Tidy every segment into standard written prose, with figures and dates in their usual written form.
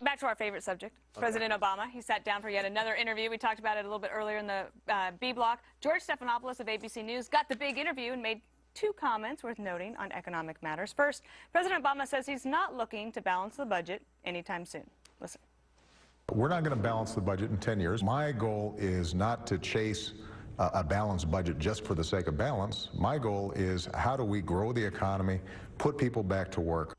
back to our favorite subject, okay. President Obama. He sat down for yet another interview. We talked about it a little bit earlier in the B block. George Stephanopoulos of ABC News got the big interview and made two comments worth noting on economic matters. First, President Obama says he's not looking to balance the budget anytime soon. Listen. We're not going to balance the budget in 10 years. My goal is not to chase a balanced budget just for the sake of balance. My goal is how do we grow the economy, put people back to work.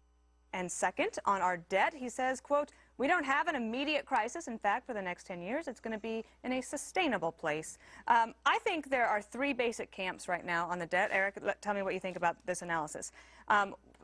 And second, on our debt, he says, quote, we don't have an immediate crisis. In fact, for the next 10 years, it's going to be in a sustainable place. I think there are three basic camps right now on the debt. Eric, tell me what you think about this analysis.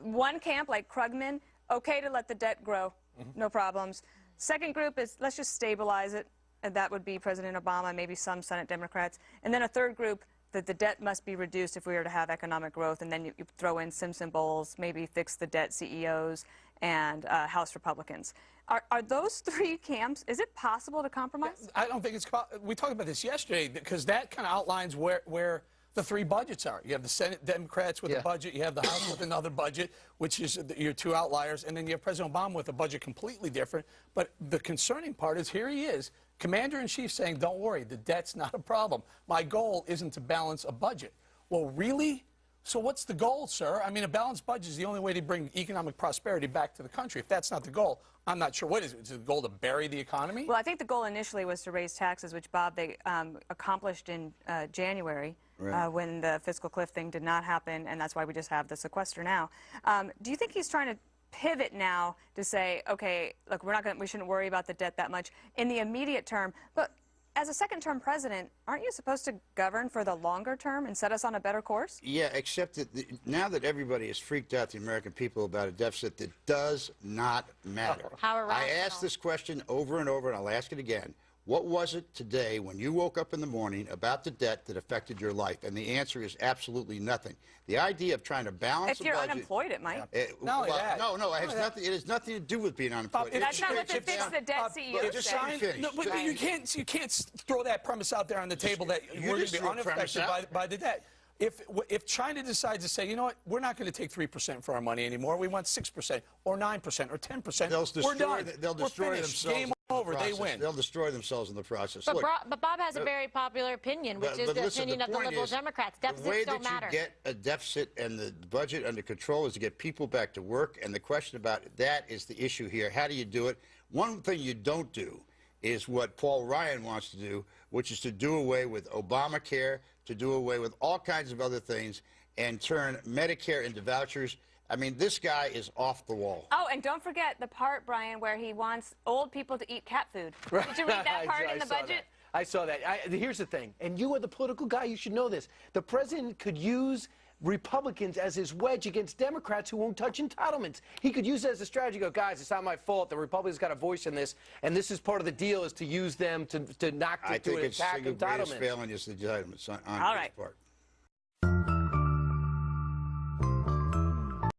One camp, like Krugman, okay to let the debt grow, no problems. Second group is let's just stabilize it, and that would be President Obama, maybe some Senate Democrats. And then a third group, that the debt must be reduced if we are to have economic growth, and then you throw in Simpson Bowles, maybe fix the debt CEOs, and House Republicans. Are those three camps, is it possible to compromise? I don't think it's, we talked about this yesterday, because that kind of outlines where the three budgets are. You have the Senate Democrats with a budget, you have the House with another budget, which is your two outliers, and then you have President Obama with a budget completely different. But the concerning part is here he is, Commander-in-Chief saying, don't worry, the debt's not a problem. My goal isn't to balance a budget. Well, really? So what's the goal, sir? I mean, a balanced budget is the only way to bring economic prosperity back to the country. If that's not the goal, I'm not sure what is it. Is it the goal to bury the economy? Well, I think the goal initially was to raise taxes, which, Bob, they accomplished in January. Right. When the fiscal cliff thing did not happen, and that's why we just have the sequester now. Do you think he's trying to pivot now to say, okay, look, we shouldn't worry about the debt that much in the immediate term, but as a second-term president, aren't you supposed to govern for the longer term and set us on a better course? Yeah, except that now that everybody has freaked out the American people about a deficit that does not matter. How irrational. I asked this question over and over, and I'll ask it again. What was it today when you woke up in the morning about the debt that affected your life? And the answer is absolutely nothing. The idea of trying to balance the budget... If you're unemployed, it might. No, it has nothing to do with being unemployed. That's not what the fix the debt CEO said. No, but you can't throw that premise out there on the table that we're going to be unaffected by the debt. If China decides to say, you know what, we're not going to take 3% for our money anymore, we want 6% or 9% or 10%, we're done. They'll destroy themselves. Game over. They win. They'll destroy themselves in the process. But, but Bob has a very popular opinion, which is the opinion of the liberal Democrats. Deficits don't matter. The way that you get a deficit and the budget under control is to get people back to work, and the question about that is the issue here. How do you do it? One thing you don't do is what Paul Ryan wants to do, which is to do away with Obamacare, to do away with all kinds of other things, and turn Medicare into vouchers. I mean, this guy is off the wall. Oh, and don't forget the part, Brian, where he wants old people to eat cat food. Right. Did you read that part in the budget? I saw that. Here's the thing, and you are the political guy, you should know this. The president could use Republicans as his wedge against Democrats who won't touch entitlements. He could use it as a strategy, go, guys, it's not my fault. The Republicans got a voice in this, and this is part of the deal, is to use them to knock, to attack entitlements. I think it's the greatest failing is the entitlements on his part.